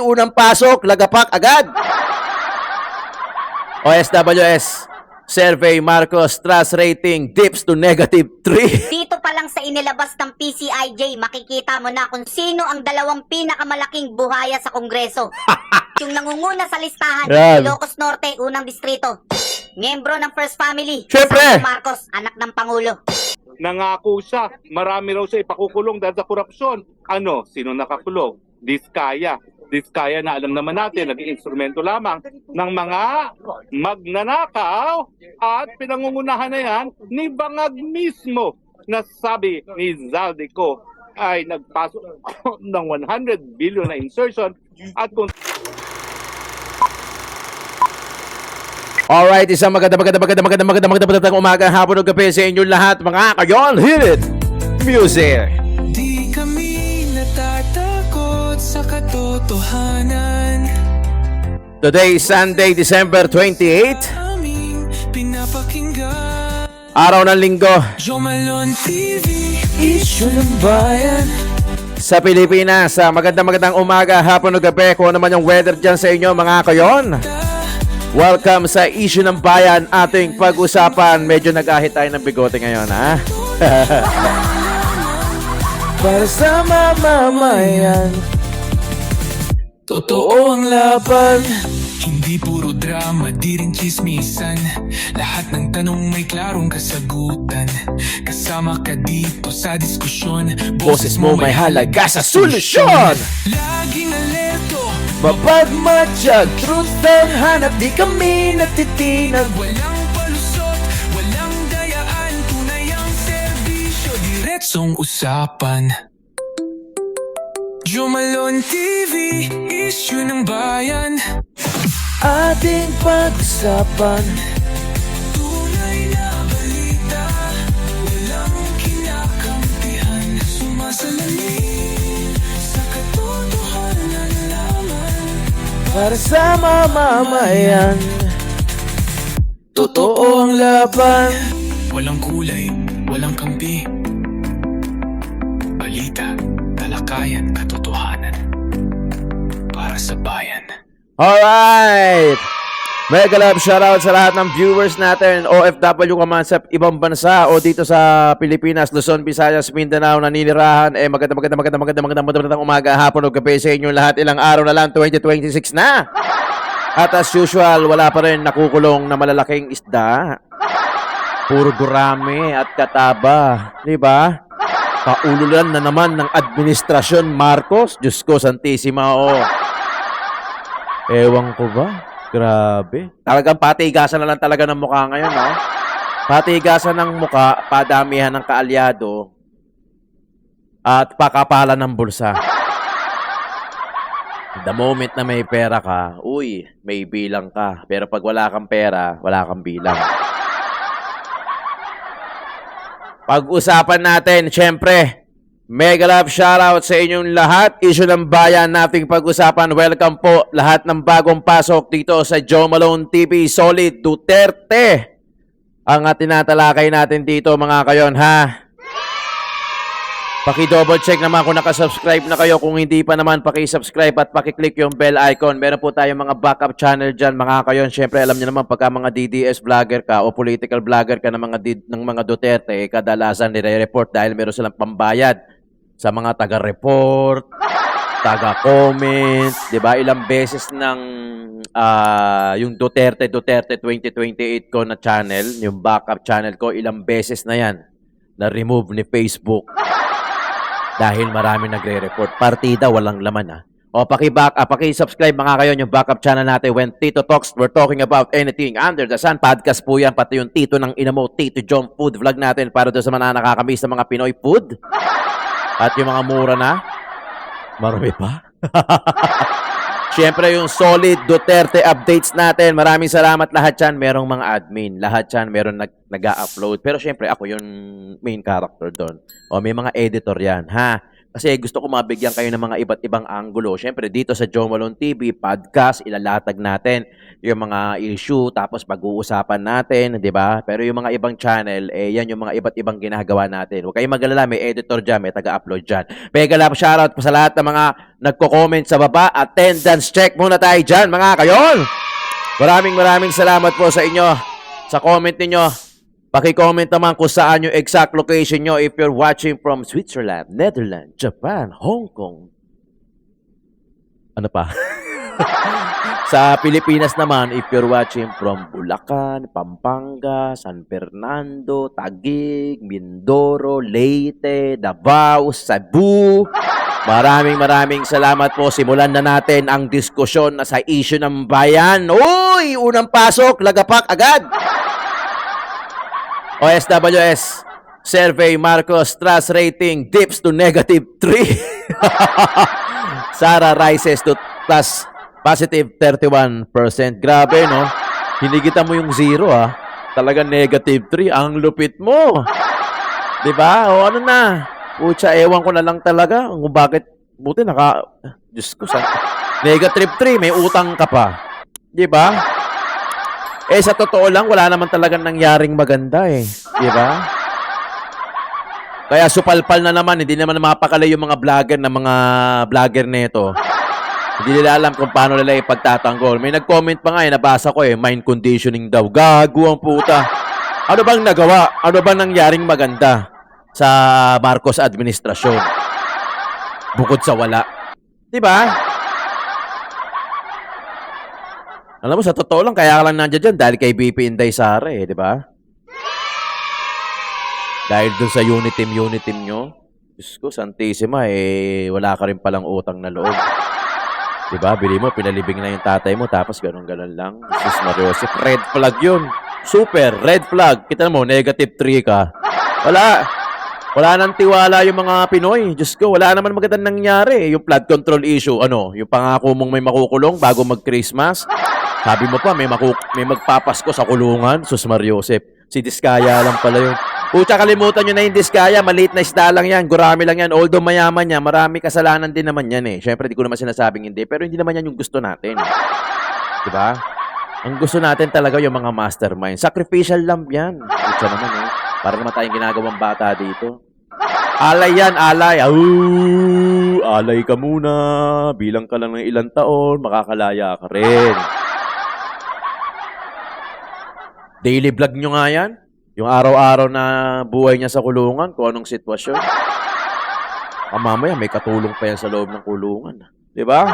unang pasok, lagapak agad. OSWS, survey Marcos, trust rating dips to -3. Dito pa lang sa inilabas ng PCIJ, makikita mo na kung sino ang dalawang pinakamalaking buhaya sa Kongreso. Yung nangunguna sa listahan, Yan. Ilocos Norte, unang distrito. Miyembro ng First Family, Siyempre. Santo Marcos, anak ng Pangulo. Nangako siya, marami raw siya ipakukulong dahil sa korupsyon. Ano? Sino nakakulong? Diskaya. Diskaya na alam naman natin, naging instrumento lamang ng mga magnanakaw at pinangungunahan na yan ni Bangag mismo na sabi ni Zaldico ay nagpasok ng 100 billion na insertion at kung Alright, isang magandang umaga, hapon o gabi sa inyong lahat, mga kayon, hit it! Music! Di kami natatakot sa katotohanan. Today is Sunday, December 28, Aming pinapakinggan. araw ng linggo Jomalon TV, issue ng bayan. sa Pilipinas. Magandang umaga, hapon o gabi, kung ano man yung weather dyan sa inyo, mga kayon. Welcome sa Issue ng Bayan, ating pag-usapan. Medyo nag-ahit tayo ng bigote ngayon, ha? Para sa mamamayan, Totoo ang laban. Hindi puro drama, di rin chismisan. Lahat ng tanong may klarong kasagutan. Kasama ka dito sa diskusyon. boses mo may halaga sa solusyon. Laging alerto, Mapagmatsyag, truth ang hanap, di kami natitinag. walang palusot, walang dayaan. Tunay ang serbisyo, diretsong usapan. Jomalon TV, issue ng bayan. Ating pag-usapan, Tunay na balita, walang kinakampihan. Sumasalamin sa katotohanan lamang. para sa mamamayan. Totoo ang laban. Walang kulay, walang kampi. Balita, talakayan, katotohanan. Para sa bayan. Alright! Mega love shoutout sa lahat ng viewers natin, OFW ka man sa ibang bansa o dito sa Pilipinas, Luzon, Visayas, Mindanao, naninirahan. Magandang umaga, hapon o gabi sa inyo lahat. Ilang araw na lang, 2026 na. At as usual, wala pa rin nakukulong na malalaking isda. Puro gurame at kataba. Di ba? Kaululan na naman ng administrasyon Marcos. Diyos ko, Santissima, Ewan ko ba? Grabe. Talagang patigasan na lang talaga ng mukha ngayon, no? Patigasan ng mukha, padamihan ng kaalyado, at pakapalan ng bulsa. The moment na may pera ka, uy, may bilang ka. Pero pag wala kang pera, wala kang bilang. Pag-usapan natin, syempre, mega love shoutout sa inyong lahat. Issue ng bayan nating pag-usapan. Welcome po lahat ng bagong pasok dito sa Joe Malone TV. Solid Duterte ang tinatalakay natin dito, mga kayon, ha? Paki-double check naman kung nakasubscribe na kayo. Kung hindi pa naman, paki-subscribe at paki-click yung bell icon. Meron po tayong mga backup channel dyan, mga kayon. Siyempre, alam niyo naman, pagka mga DDS vlogger ka o political vlogger ka ng mga Duterte, kadalasan nire-report dahil meron silang pambayad sa mga taga-report, taga-comment, 'di ba? Ilang beses ng yung Duterte 2028 ko na channel, yung backup channel ko, ilang beses na 'yan na remove ni Facebook dahil marami nagre-report. Partida walang laman, O paki-subscribe mga kayo yung backup channel natin, When Tito Talks. We're talking about anything under the sun. Podcast po yan, pati yung Tito ng ina mo, Tito John Food vlog natin para doon sa mga nakakamiss ng mga Pinoy food. At yung mga mura na, marami pa. Siyempre yung solid Duterte updates natin. Maraming salamat lahat yan. Merong mga admin. Lahat yan meron nag-upload. Pero siyempre ako yung main character doon. O may mga editor yan, ha? Kasi gusto ko mabigyan kayo ng mga iba't ibang anggulo. Siyempre, dito sa Joe Malone TV, podcast, ilalatag natin yung mga issue, tapos pag-uusapan natin, di ba? Pero yung mga ibang channel, yan yung mga iba't ibang ginagawa natin. Huwag kayong mag-alala, may editor dyan, may taga-upload dyan. Mega love shoutout po sa lahat ng mga nagko-comment sa baba. Attendance check muna tayo dyan, mga kayon! Maraming salamat po sa inyo, sa comment ninyo. Paki-comment naman kung saan yung exact location nyo if you're watching from Switzerland, Netherlands, Japan, Hong Kong. Ano pa? Sa Pilipinas naman, if you're watching from Bulacan, Pampanga, San Fernando, Taguig, Mindoro, Leyte, Davao, Cebu. Maraming salamat po. Simulan na natin ang diskusyon na sa issue ng bayan. Uy! Unang pasok, lagapak agad! OSWS, Survey Marcos, Trust Rating dips to -3. Sara rises to plus positive 31%. Grabe, no? Hinigitan mo yung 0, ah. Talaga -3. Ang lupit mo. Diba? O ano na? Pucha, ewan ko na lang talaga kung bakit. Buti Diyos ko, -3, may utang ka pa. Diba? Sa totoo lang, wala naman talagang nangyaring maganda Di ba? Kaya supalpal na naman, hindi naman mapakala yung mga vlogger nito. Hindi nila alam kung paano nila ipagtatanggol. May nag-comment pa nga nabasa ko mind conditioning daw. Gago ang puta. Ano bang nagawa? Ano bang nangyaring maganda sa Marcos administrasyon? Bukod sa wala. Di ba? Alam mo, sa totoo lang, kaya ka lang nandiyan dyan dahil kay BP Inday Sara di ba? Dahil dun sa unit team nyo, Diyos ko, Santissima, wala ka rin palang utang na loob. Di ba? Bili mo, pinalibing na yung tatay mo, tapos ganun-ganun lang. Diyos Mariosep, red flag yun. Super, red flag. Kita mo, -3 ka. Wala nang tiwala yung mga Pinoy. Diyos ko, wala naman magandang nangyari. Yung flood control issue, yung pangako mong may makukulong bago mag-Christmas. Sabi mo pa, may magpapasko sa kulungan. Sus Mariosep. Si Diskaya lang pala yun. Pucha, kalimutan nyo na yung Diskaya. Maliit na isda lang yan. Gurami lang yan. Although mayaman niya, marami kasalanan din naman yan Siyempre, di ko naman sinasabing hindi. Pero hindi naman yan yung gusto natin. Diba? Ang gusto natin talaga yung mga mastermind. Sacrificial lamb yan. Pucha naman Para naman tayong ginagawang bata dito. Alay yan, alay. Alay ka muna. Bilang ka lang ng ilang taon, makakalaya ka rin. Daily vlog nyo nga yan. Yung araw-araw na buhay niya sa kulungan, kung anong sitwasyon. Mamaya, may katulong pa yan sa loob ng kulungan. Diba?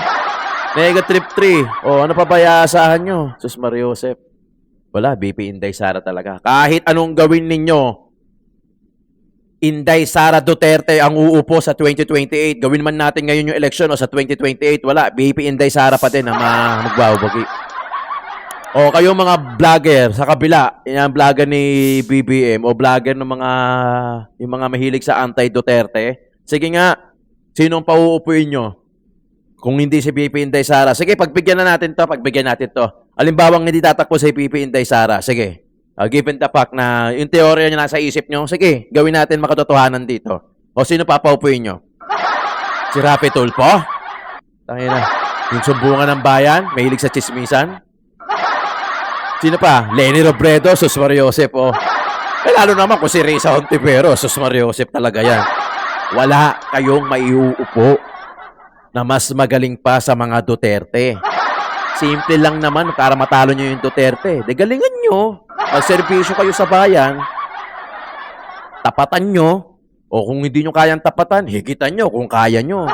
-3. Ano pa ba iaasahan nyo? Sus Mariosep. Wala, BP Inday Sara talaga. Kahit anong gawin ninyo, Inday Sara Duterte ang uupo sa 2028. Gawin man natin ngayon yung eleksyon o sa 2028, wala. BP Inday Sara pa din ang magbabagi. O kayo mga vlogger sa kabila, yung vlogger ni BBM o vlogger ng yung mga mahilig sa anti-Duterte, sige nga, sinong pauupuin nyo? Kung hindi si BP Inday Sara, sige, pagbigyan natin to. Alimbawang hindi tatakbo si BP Inday Sara, sige. Given the fact na yung teorya niya nasa isip nyo, sige, gawin natin makatotohanan dito. O sino papaupuin nyo? Si Rapi Tulfo? Tangina, yung sumbungan ng bayan, mahilig sa chismisan? Sino pa? Lenny Robredo, Sus Mariosep, lalo naman kung si Risa Hontivero, Sus Mariosep talaga yan. Wala kayong maiuupo na mas magaling pa sa mga Duterte. Simple lang naman para matalo nyo yung Duterte. De galingan nyo. Magserbisyo kayo sa bayan. Tapatan nyo. O kung hindi nyo kayang tapatan, higitan nyo kung kaya nyo.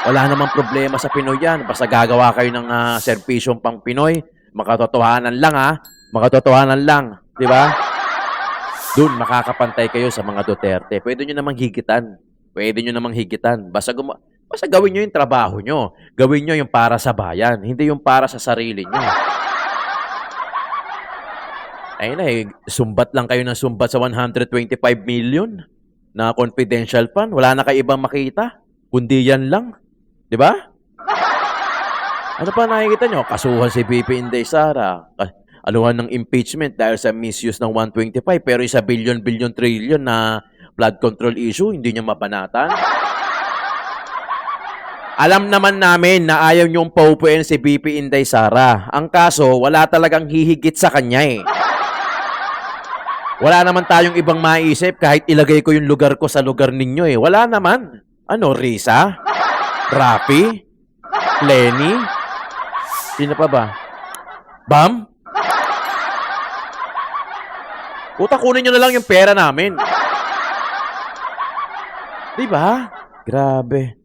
Wala namang problema sa Pinoy yan. Basta gagawa kayo ng serbisyong pang Pinoy. Makatotohanan lang Makatotohanan lang. Di ba? Doon makakapantay kayo sa mga Duterte. Pwede nyo namang higitan. Basta gawin nyo yung trabaho nyo. Gawin nyo yung para sa bayan. Hindi yung para sa sarili nyo. Sumbat lang kayo ng sumbat sa 125 million na confidential fund. Wala na kayo ibang makita. Kundi yan lang. Di ba? Ano pa nakikita nyo? Kasuhan si BP Inday Sara. Aluhan ng impeachment dahil sa misuse ng 125. Pero isa billion, trillion na flood control issue, hindi nyo mapanatan. Alam naman namin na ayaw niyong paupuin si BP Inday Sara. Ang kaso, wala talagang hihigit sa kanya eh. Wala naman tayong ibang maisip kahit ilagay ko yung lugar ko sa lugar ninyo eh. Wala naman. Ano, Risa? Rapi? Lenny? Sino pa ba? Bam? Puta, kunin nyo na lang yung pera namin. Diba? Grabe.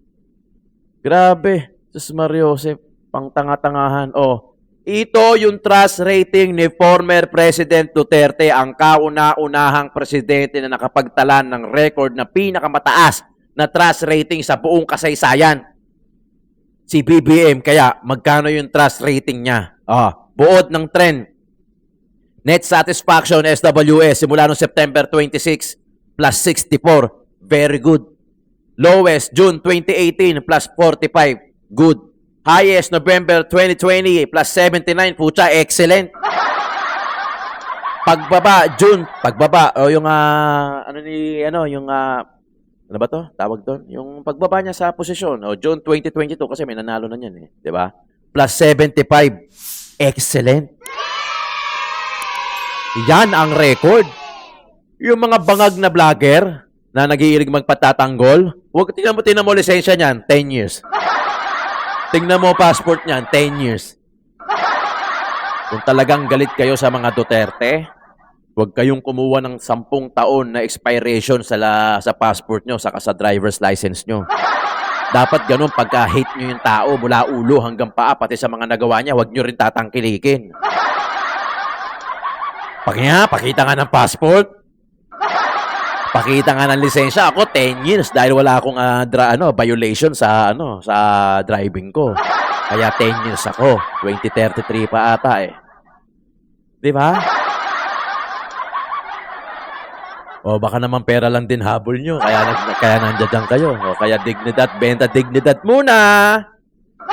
Grabe. Sus Mariosep, pang tanga-tangahan. Oh, ito yung trust rating ni former President Duterte, ang kauna-unahang presidente na nakapagtala ng record na pinakamataas na trust rating sa buong kasaysayan. Si BBM, kaya magkano yung trust rating niya? Buod ng trend. Net satisfaction SWS simula noong September 26 plus 64. Very good. Lowest, June 2018, plus 45. Good. Highest, November 2020, plus 79. Pucha, excellent. Pagbaba, June. Pagbaba. O yung, ano ba to? Tawag doon? Yung pagbaba niya sa posisyon. O, June 2022, kasi may nanalo na yan eh. Diba? Plus 75. Excellent. Yan ang record. Yung mga bangag na vlogger na nag-iirig magpatatanggol, tingnan mo lisensya niyan, 10 years. Tingnan mo passport niyan, 10 years. Kung talagang galit kayo sa mga Duterte, huwag kayong kumuha ng 10 taon na expiration sa passport nyo saka sa driver's license nyo. Dapat ganun, pagka-hate nyo yung tao mula ulo hanggang paa, pati sa mga nagawa niya, huwag nyo rin tatangkilikin. Pakita nga ng passport. Pakita nga ng lisensya. Ako 10 years dahil wala akong violation sa driving ko. Kaya 10 years ako. 2033 pa ata eh. 'Di ba? O baka naman pera lang din habol nyo. Kaya nandiyan kayo. O kaya dignidad, benta dignidad muna.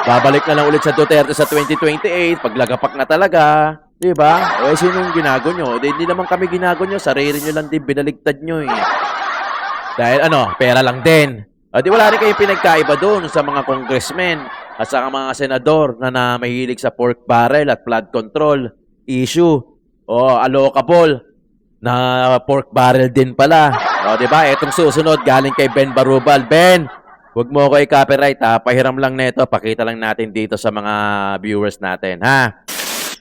Babalik na lang ulit sa Duterte sa 2028 paglagapak na talaga. Diba? O sinong ginago nyo? Hindi naman kami ginago nyo. Sarili nyo lang din binaligtad nyo eh. Dahil pera lang din. O di wala rin kayong pinagkaiba doon sa mga congressmen at sa mga senador na mahilig sa pork barrel at flood control issue. O allocable na pork barrel din pala. O diba? Etong susunod galing kay Ben Barubal. Ben, huwag mo ako i-copyright ha. Pahiram lang neto. Pakita lang natin dito sa mga viewers natin ha.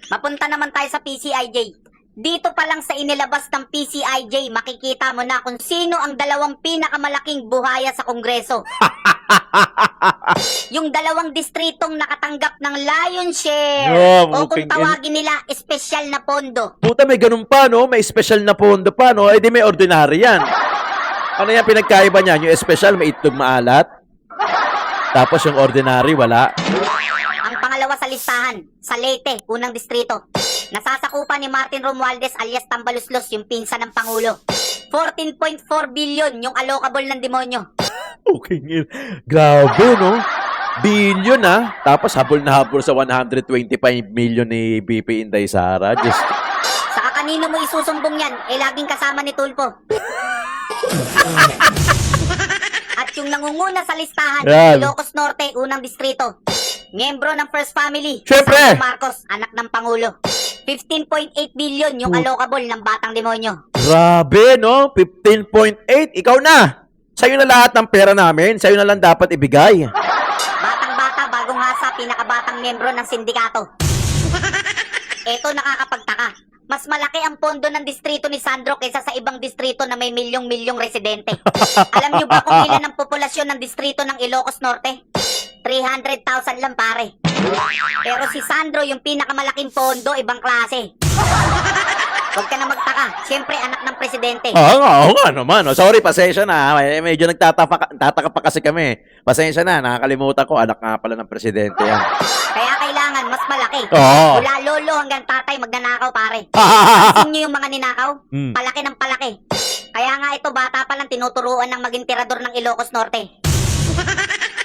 Mapunta naman tayo sa PCIJ. Dito pa lang sa inilabas ng PCIJ, makikita mo na kung sino ang dalawang pinakamalaking buhaya sa Kongreso. Yung dalawang distritong nakatanggap ng Lion Share. O kung tawagin nila, espesyal na pondo. Puta, may ganun pa, no? May special na pondo pa, no? Eh di may ordinary yan. Ano yan pinagkaiba niyan? Yung special, may itlog maalat. Tapos yung ordinary, wala. Ang pangalawa sa listahan, sa Leyte, unang distrito. Nasasakupan ni Martin Romualdez alias Tambaluslos, yung pinsan ng Pangulo. 14.4 billion yung allocable ng demonyo. Okay, grabe, no? Billion, ha? Tapos habol na habol sa 125 million ni BP Inday Sara. Just... Saka kanino mo isusumbong yan? Eh, laging kasama ni Tulpo. At yung nangunguna sa listahan, Ilocos Norte, unang distrito. Miyembro ng First Family, Siyempre! Marcos, anak ng Pangulo. 15.8 billion yung allocable ng batang demonyo. Grabe, no? 15.8. Ikaw na! Sa'yo na lahat ng pera namin. Sa'yo na lang dapat ibigay. Batang-bata, bagong hasa, pinakabatang miyembro ng sindikato. Eto nakakapagtaka. Mas malaki ang pondo ng distrito ni Sandro kaysa sa ibang distrito na may milyong-milyong residente. Alam niyo ba kung ilan ang populasyon ng distrito ng Ilocos Norte? 300,000 lang pare. Pero si Sandro yung pinakamalaking pondo, ibang klase. Huwag ka na magtaka. Siyempre, anak ng presidente. Oo nga naman. Oh, sorry, pasensya na. Medyo nagtataka pa kasi kami. Pasensya na, nakakalimutan ko. Anak nga pala ng presidente yan. Kaya kailangan mas malaki. Oo. Mula lolo hanggang tatay magnanakaw pare. Pansin nyo yung mga ninakaw? Palaki ng palaki. Kaya nga ito, bata pa lang tinuturuan ng maging tirador ng Ilocos Norte.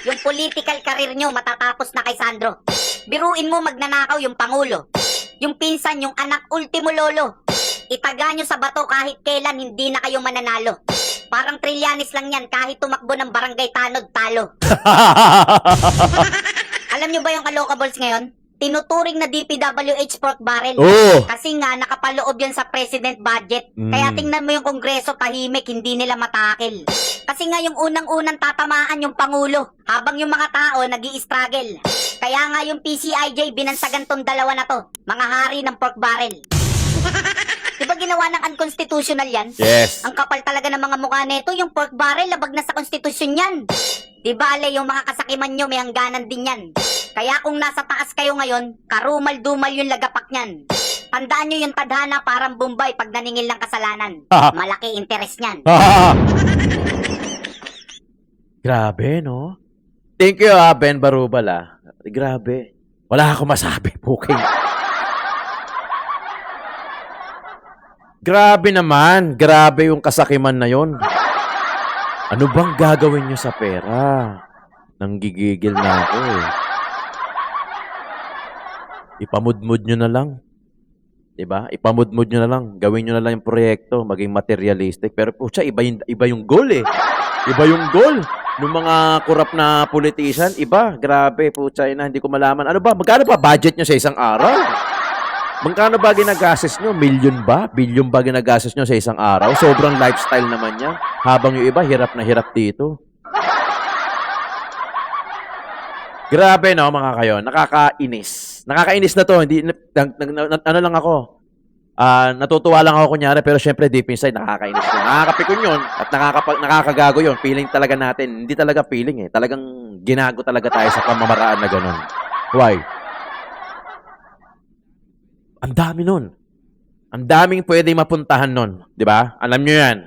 Yung political career nyo matatapos na kay Sandro. Biruin mo magnanakaw yung Pangulo. Yung pinsan, yung anak ultimo lolo. Itaga nyo sa bato kahit kailan hindi na kayo mananalo. Parang Trillanes lang yan kahit tumakbo ng barangay Tanod, talo. Alam nyo ba yung kalokables ngayon? Tinuturing na DPWH pork barrel. Oo. Kasi nga, nakapaloob yan sa president budget. Kaya tingnan mo yung kongreso tahimik, hindi nila matakil. Kasi nga yung unang-unang tatamaan yung Pangulo, habang yung mga tao nag-i-struggle. Kaya nga yung PCIJ, binansagan tong dalawa na to. Mga hari ng pork barrel. Diba ginawa ng unconstitutional yan? Yes. Ang kapal talaga ng mga mukha nito, yung pork barrel, labag na sa konstitusyon yan. Di bale, yung mga kasakiman nyo, may hangganan din yan. Kaya kung nasa taas kayo ngayon, karumal-dumal yung lagapak niyan. Tandaan nyo yung tadhana parang Bombay pag naningil ng kasalanan. Malaki interest niyan. Grabe, no? Thank you, Ben Barubal. Grabe. Wala akong masabi, Puking. Grabe naman. Grabe yung kasakiman na yon. Ano bang gagawin nyo sa pera? Nanggigigil na ako eh. Ipamudmud nyo na lang. Diba? Ipamudmud nyo na lang. Gawin nyo na lang yung proyekto. Maging materialistic. Pero pucha, iba yung goal eh. Iba yung goal. Nung mga kurap na politician, iba. Grabe, pucha, hindi ko malaman. Ano ba? Magkano ba budget nyo sa isang araw? Magkano ba ginagastos nyo? Million ba? Billion ba ginagastos nyo sa isang araw? Sobrang lifestyle naman niya. Habang yung iba, hirap na hirap dito. Grabe, no, mga kayo. Nakakainis. Nakakainis na to. Hindi, ano lang ako. Natutuwa lang ako kunyari, pero syempre deep inside, nakakainis yun. Nakakapikon yun. At nakakagago yun. Feeling talaga natin. Hindi talaga feeling eh. Talagang ginago talaga tayo sa pamamaraan na ganun. Why? Ang dami nun. Ang daming pwede mapuntahan nun. Di ba? Alam nyo yan.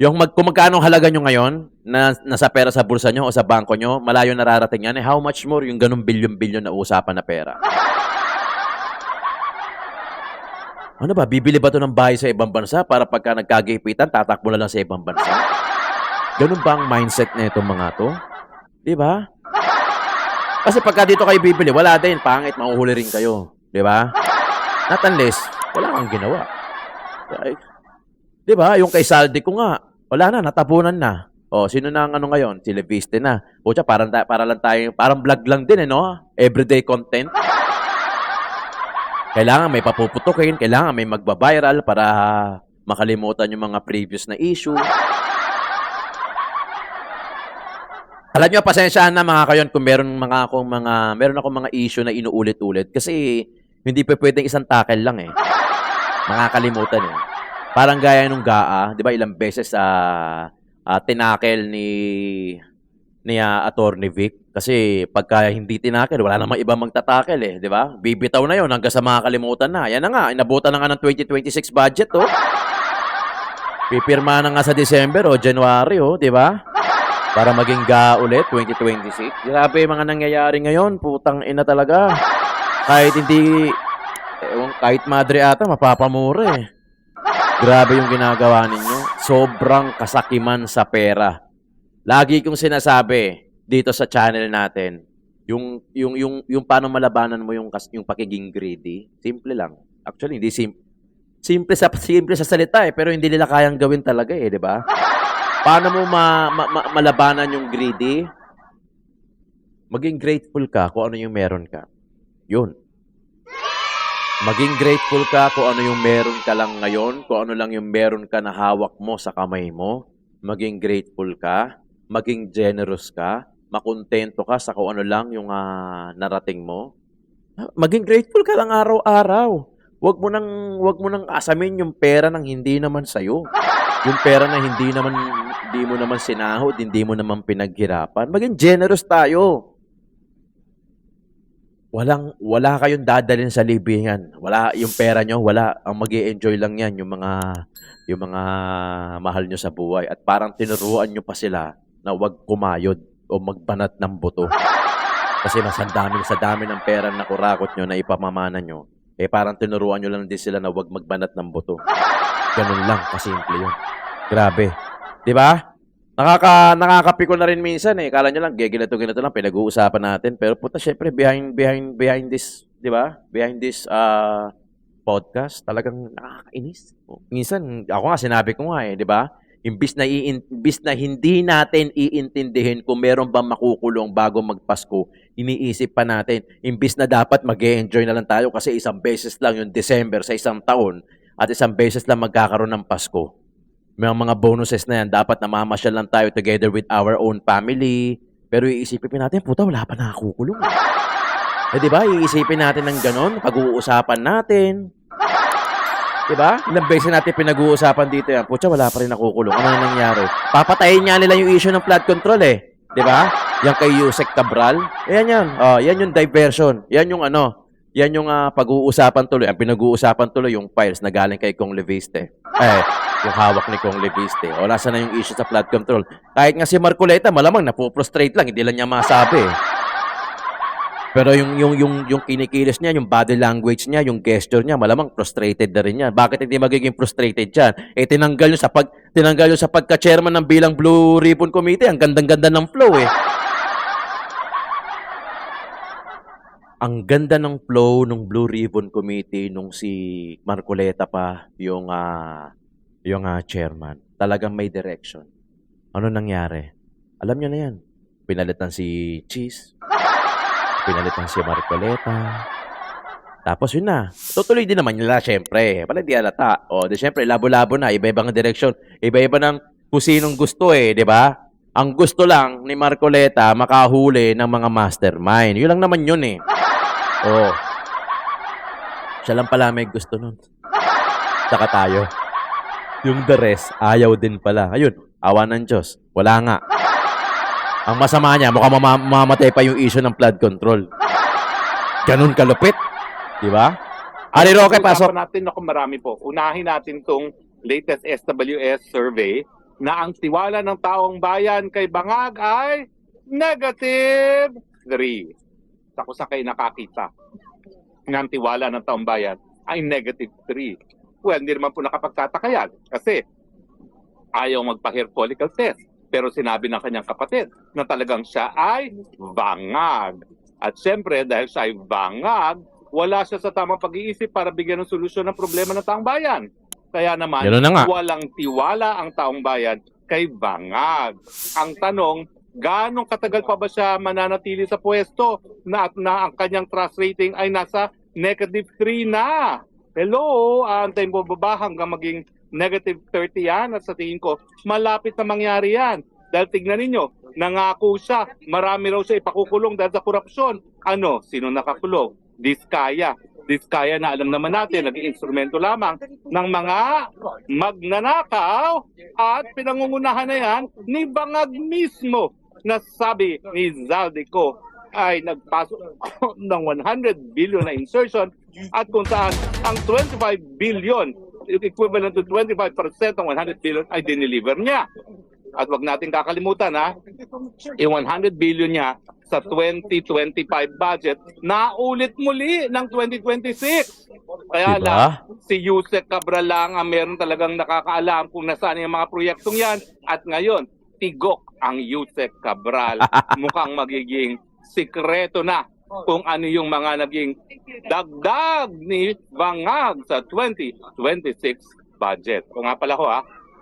Kung magkano halaga nyo ngayon, na nasa pera sa bulsa nyo o sa bangko nyo, malayo nararating yan. How much more yung ganung bilyon-bilyon na usapan na pera? Ano ba? Bibili ba ito ng bahay sa ibang bansa para pagka nagkagipitan, tatakbo na lang sa ibang bansa? Ganun ba ang mindset na itong mga to? Di ba? Kasi pagka dito kayo bibili, wala din. Pangit, mahuhuli rin kayo. Di ba? Not unless, wala kang ginawa. Di ba? Yung kay Saldi ko nga, wala na, natapunan na. O, sino na ang ano ngayon? Si Leviste na. Pucha, para lang tayo, parang vlog lang din, no? Everyday content. Kailangan may papuputukin, kailangan may magbabiral para makalimutan yung mga previous na issue. Alam nyo, pasensyahan na mga kayon kung meron akong mga issue na inuulit-ulit kasi hindi pa pwedeng isang tackle lang eh. Makakalimutan eh. Parang gaya nung GAA, 'di ba? Ilang beses tinakel ni Attorney Vic kasi pagka hindi tinakel, wala namang ibang magtatakel eh, 'di ba? Bibitaw na 'yon hanggang sa makakalimutan na. Yan na nga, inabutan na nga ng 2026 budget oh. Pipirma na nga sa December o January oh, 'di ba? Para maging GAA ulit 2026. Grabe yung mga nangyayari ngayon, putang ina talaga. Kahit madre ata, mapapamura eh. Grabe yung ginagawa ninyo. Sobrang kasakiman sa pera. Lagi kong sinasabi dito sa channel natin, yung paano malabanan mo yung pagiging greedy, simple lang. Actually, hindi simple sa salita eh, pero hindi nila kayang gawin talaga eh, di ba? Paano mo malabanan yung greedy? Maging grateful ka kung ano yung meron ka. Yun. Maging grateful ka kung ano yung meron ka lang ngayon, kung ano lang yung meron ka na hawak mo sa kamay mo. Maging grateful ka, maging generous ka, makontento ka sa kung ano lang yung narating mo. Maging grateful ka lang araw-araw. Huwag mo nang asamin yung pera ng hindi naman sa'yo. Yung pera na hindi mo naman sinahod, hindi mo naman pinaghirapan. Maging generous tayo. Wala kayong dadalhin sa libingan. Wala yung pera nyo, wala. Ang mag-i-enjoy lang yan yung mga mahal nyo sa buhay. At parang tinuruan nyo pa sila na huwag kumayod o magbanat ng buto. Kasi sa dami ng pera na kurakot nyo na ipamamana nyo, parang tinuruan nyo lang din sila na huwag magbanat ng buto. Ganun lang, kasimple yun. Grabe. Di ba? Nakakapiko na rin minsan eh. Kala nyo lang, ganito lang, pinag-uusapan natin. Pero puta, syempre, behind this, di ba? Behind this podcast, talagang nakakainis. Minsan, ako nga, sinabi ko nga eh, di ba? Imbis na hindi natin iintindihin kung meron bang makukulong bago magpasko, iniisip pa natin. Imbis na dapat mag-e-enjoy na lang tayo kasi isang beses lang yung December sa isang taon at isang beses lang magkakaroon ng Pasko. May mga bonuses na yan. Dapat namamasyal lang tayo together with our own family. Pero iisipin natin, puta, wala pa nakakukulong. Eh, di ba? Iisipin natin ng ganon. Pag-uusapan natin. Di ba? Ilang beses natin pinag-uusapan dito yan. Pucha, wala pa rin nakukulong. Ano na nangyari? Papatayin nga nila yung issue ng flood control eh. Di ba? Yan kay Yusek Cabral. Ayan yan. Yan yung diversion. Yan yung ano. Yan yung pag-uusapan tuloy. Ang pinag-uusapan tuloy yung files na galing kay Kong Leviste. Yung hawak ni Kong Leviste. O, nasa na yung issue sa flood control. Kahit nga si Marcoleta, malamang napuprostrate lang. Hindi lang niya masabi eh. Pero yung kinikilos niya, yung body language niya, yung gesture niya, malamang frustrated na rin yan. Bakit hindi magiging frustrated yan? Eh, tinanggal nyo sa pagka-chairman ng bilang Blue Ribbon Committee. Ang gandang-ganda ng flow eh. Ang ganda ng flow ng Blue Ribbon Committee nung si Marcoleta pa yung chairman. Talagang may direction. Ano nangyari? Alam nyo na yan. Pinalitan si Cheese. Pinalitan si Marcoleta. Tapos yun na. Tutuloy din naman nila, syempre. Pala di alata. O, di syempre, labo-labo na. Iba-ibang direksyon. Iba-iba ng kung sinong gusto eh, di ba? Ang gusto lang ni Marcoleta, makahuli ng mga mastermind. Yun lang naman yun eh. O. Siya lang pala may gusto nun. Saka tayo. Yung the rest, ayaw din pala. Ayun, awa ng Diyos. Wala nga. Ang masama niya, mukhang mamamatay pa yung issue ng flood control. Ganun kalupit. Di ba? Ali Roque, pasok. Usapan natin, naku, marami po. Unahin natin tong latest SWS survey na ang tiwala ng taong bayan kay Bangag ay -3. Ako sa kayo nakakita na ang tiwala ng taong bayan ay -3. Well, hindi naman po nakapagtataka yan kasi ayaw magpa-hair follicle test. Pero sinabi ng kanyang kapatid na talagang siya ay bangag. At siyempre, dahil siya ay bangag, wala siya sa tamang pag-iisip para bigyan ng solusyon ng problema ng taong bayan. Kaya naman, walang tiwala ang taong bayan kay bangag. Ang tanong, gaano katagal pa ba siya mananatili sa pwesto na ang kanyang trust rating ay nasa -3 na? Hello, antayin mo ba hanggang maging -30 yan? At sa tingin ko, malapit na mangyari yan. Dahil tignan ninyo, nangako siya, marami raw siya ipakukulong dahil sa korupsyon. Ano? Sino nakakulong? Diskaya. Diskaya na alam naman natin, naging instrumento lamang ng mga magnanakaw at pinangungunahan na yan ni Bangag mismo na sabi ni Zaldico ay nagpasok ng 100 billion na insertion at kung saan ang 25 billion equivalent to 25% ng 100 billion ay dineliver niya. At wag natin kakalimutan yung 100 billion niya sa 2025 budget na ulit muli ng 2026. Kaya diba? lang, si Yusek Cabral lang ang meron talagang nakakaalam kung nasaan yung mga proyektong yan. At ngayon, tigok ang Yusek Cabral. Mukhang magiging sikreto na kung ano yung mga naging dagdag ni Bangag sa 2026 budget. Kung nga pala ko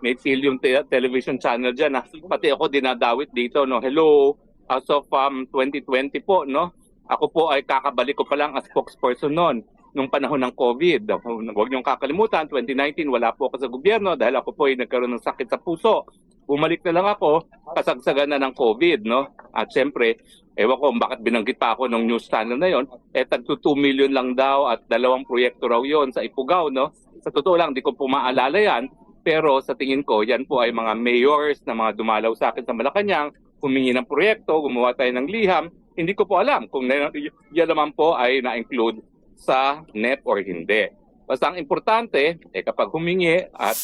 may yung television channel dyan pati ako dinadawit dito, no. Hello, as of 2020 po, no. Ako po ay kakabalik ko pa lang as spokesperson noon nung panahon ng COVID. Huwag niyong kakalimutan, 2019 wala po ako sa gobyerno dahil ako po ay nagkaroon ng sakit sa puso. Bumalik na lang ako, kasagsagan na ng COVID, no? At syempre, ewan ko bakit binanggit pa ako ng news channel na yon. Tagto 2 million lang daw at 2 proyekto raw yon sa Ifugao, no? Sa totoo lang, di ko po maalala yan. Pero sa tingin ko, yan po ay mga mayors na mga dumalaw sa akin sa Malacanang, humingi ng proyekto, gumawa tayo ng liham. Hindi ko po alam kung yan naman po ay na-include sa NEP or hindi. Basta ang importante, kapag humingi at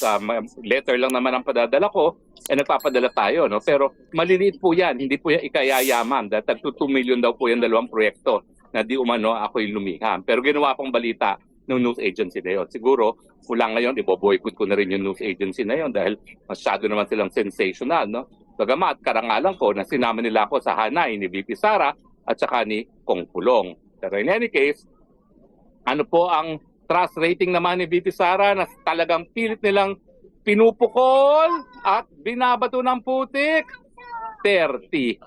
letter lang naman ang padadala ko, nagpapadala tayo, no? Pero maliliit po yan, hindi po yan ikayayaman. Dahil tagto 2 million daw po yan 2 proyekto na di umano ako'y lumiham. Pero ginawa pong balita ng news agency na yun. Siguro, mula ngayon, iboboycott ko na rin yung news agency na yun dahil masyado naman silang sensational, no? Bagamat, karangalan ko na sinama nila ako sa hanay ni VP Sara at saka ni Kong Pulong. Pero in any case, ano po ang trust rating naman ni VP Sara na talagang pilit nilang pinupukol at binabato ng putik, 31%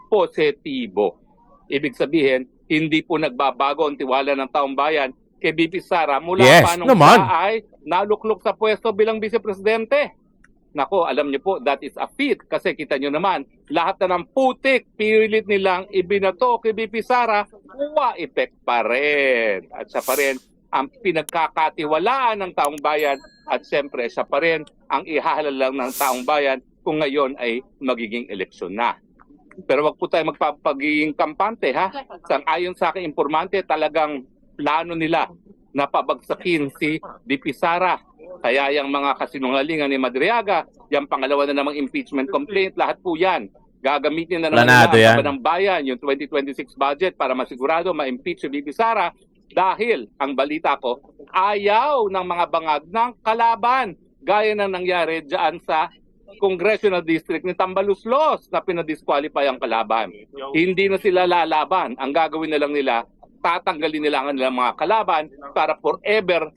positibo. Ibig sabihin, hindi po nagbabago ang tiwala ng taong bayan kay BP Sara mula Yes, pa nung naman. siya ay naluklok sa pwesto bilang vice-presidente. Nako, alam niyo po, that is a feat kasi kita niyo naman, lahat na ng putik, pilit nilang ibinato kay BP Sara, effect pa rin. At siya pa rin ang pinagkakatiwalaan ng taong bayan at siyempre siya pa rin ang ihahalal lang ng taong bayan kung ngayon ay magiging eleksyon na. Pero wag po tayo magpapagiging kampante ha. Ayon sa aking informante, talagang plano nila na pabagsakin si BP Sara. Kaya yung mga kasinungalingan ni Madriaga, yung pangalawa na namang impeachment complaint, lahat po yan. Gagamitin na naman Planado nila yan. ang Laban ng Bayan, yung 2026 budget para masigurado ma-impeach si BP Sara dahil, ang balita ko, ayaw ng mga bangag ng kalaban. Gaya na nangyari dyan sa Congressional District ni Tambaluslos na pinadisqualify ang kalaban. Hindi na sila lalaban. Ang gagawin na lang nila, tatanggalin nila ang nilang mga kalaban para forever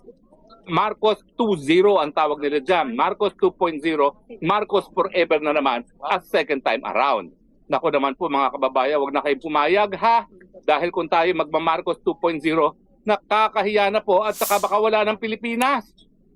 Marcos 2.0 ang tawag nila dyan. Marcos 2.0, Marcos forever na naman as second time around. Nako naman po mga kababayan, wag na kayo pumayag ha. Dahil kung tayo magma-Marcos 2.0, nakakahiya na po at saka baka wala ng Pilipinas.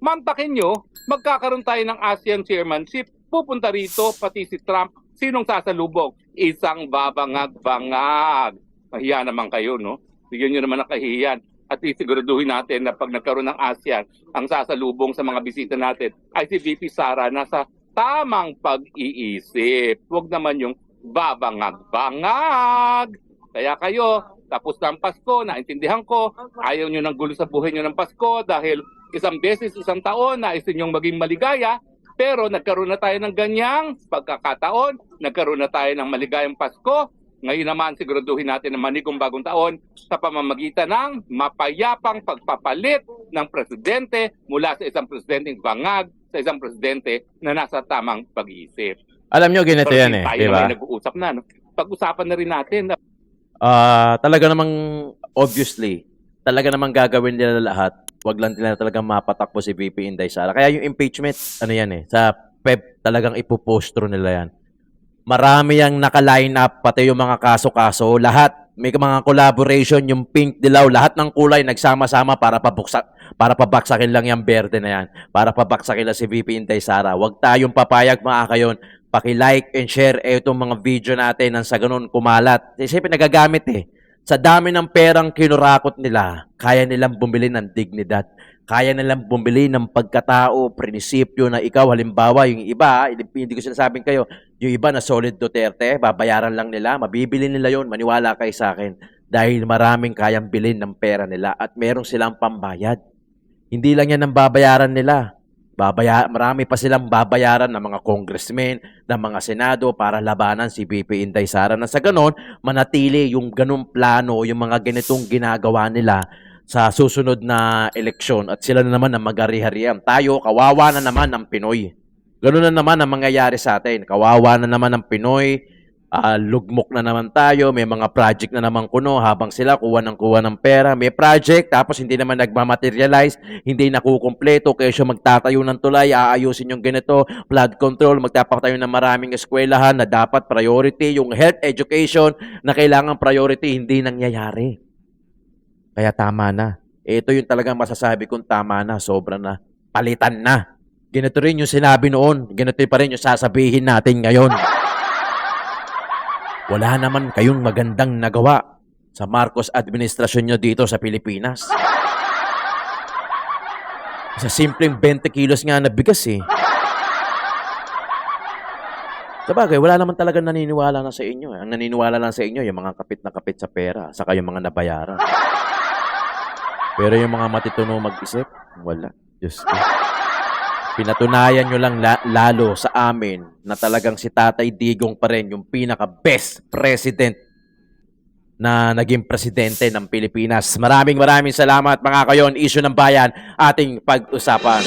Mantakin nyo, magkakaroon tayo ng ASEAN chairmanship. Pupunta rito pati si Trump. Sinong sasalubong? Isang babangag-bangag. Mahiya naman kayo, no? Bigyan nyo naman ng kahihiyan. At isiguraduhin natin na pag nagkaroon ng ASEAN, ang sasalubong sa mga bisita natin ay si VP Sara na sa tamang pag-iisip. Huwag naman yung babangag-bangag. Kaya kayo, tapos na ang Pasko, naintindihan ko, ayaw nyo ng gulo sa buhay nyo ng Pasko dahil isang beses, isang taon, nais ninyong maging maligaya, pero nagkaroon na tayo ng ganyang pagkakataon, nagkaroon na tayo ng maligayang Pasko. Ngayon naman, siguraduhin natin na manigong bagong taon sa pamamagitan ng mapayapang pagpapalit ng presidente mula sa isang presidenteng bangag sa isang presidente na nasa tamang pag-iisip. Alam nyo, ganito Pero yan eh. tayo Di ba? naman nag-uusap na. No? Pag-usapan na rin natin na Talaga namang, obviously, talaga namang gagawin nila lahat. Wag lang nila talagang mapatakbo si VP Inday Sara. Kaya yung impeachment, ano yan eh, sa PEP talagang ipopostro nila yan. Marami yang naka-line up, pati yung mga kaso-kaso, lahat. May mga collaboration, yung pink, dilaw, lahat ng kulay nagsama-sama para pabaksakin lang yung berde na yan. Para pabaksakin lang si VP Inday Sara. Huwag tayong papayag mga kayon. Paki-like and share itong mga video natin nang sa ganun kumalat. Kasi pinagagamit eh. Sa dami ng perang kinurakot nila, kaya nilang bumili ng dignidad. Kaya nilang bumili ng pagkatao, prinsipyo na ikaw, halimbawa, yung iba, hindi ko sinasabing kayo, yung iba na solid Duterte, babayaran lang nila, mabibili nila yon, maniwala kayo sa akin. Dahil maraming kayang bilhin ng pera nila at meron silang pambayad. Hindi lang yan ang babayaran nila. Marami pa silang babayaran ng mga congressmen, ng mga senado para labanan si VP Inday Sara. Na sa ganon, manatili yung ganong plano, yung mga ganitong ginagawa nila sa susunod na eleksyon at sila na naman ang mag-ari-harian. Tayo, kawawa na naman ang Pinoy. Ganun na naman ang mangyayari sa atin. Kawawa na naman ang Pinoy. Lugmok na naman tayo. May mga project na naman kuno habang sila kuha ng pera. May project tapos hindi naman nagmamaterialize. Hindi nakukumpleto. Kaya magtatayo ng tulay. Aayusin yung ganito. Flood control. Magtapatayo ng maraming eskwelahan na dapat priority. Yung health education na kailangan priority. Hindi nangyayari. Kaya tama na. Ito yung talagang masasabi kong tama na. Sobra na. Palitan na. Ganito rin yung sinabi noon. Ganito pa rin yung sasabihin natin ngayon. Wala naman kayong magandang nagawa sa Marcos administrasyon nyo dito sa Pilipinas. Sa simpleng 20 kilos nga na bigas eh. Sabagay, wala naman talaga naniniwala na sa inyo. Ang naniniwala lang sa inyo, yung mga kapit na kapit sa pera, saka yung mga nabayaran. Pero yung mga matituno mag-isip, wala. Diyos ko. Pinatunayan nyo lang lalo sa amin na talagang si Tatay Digong pa rin yung pinaka-best president na naging presidente ng Pilipinas. Maraming salamat mga kayon. Issue ng bayan, ating pag-usapan.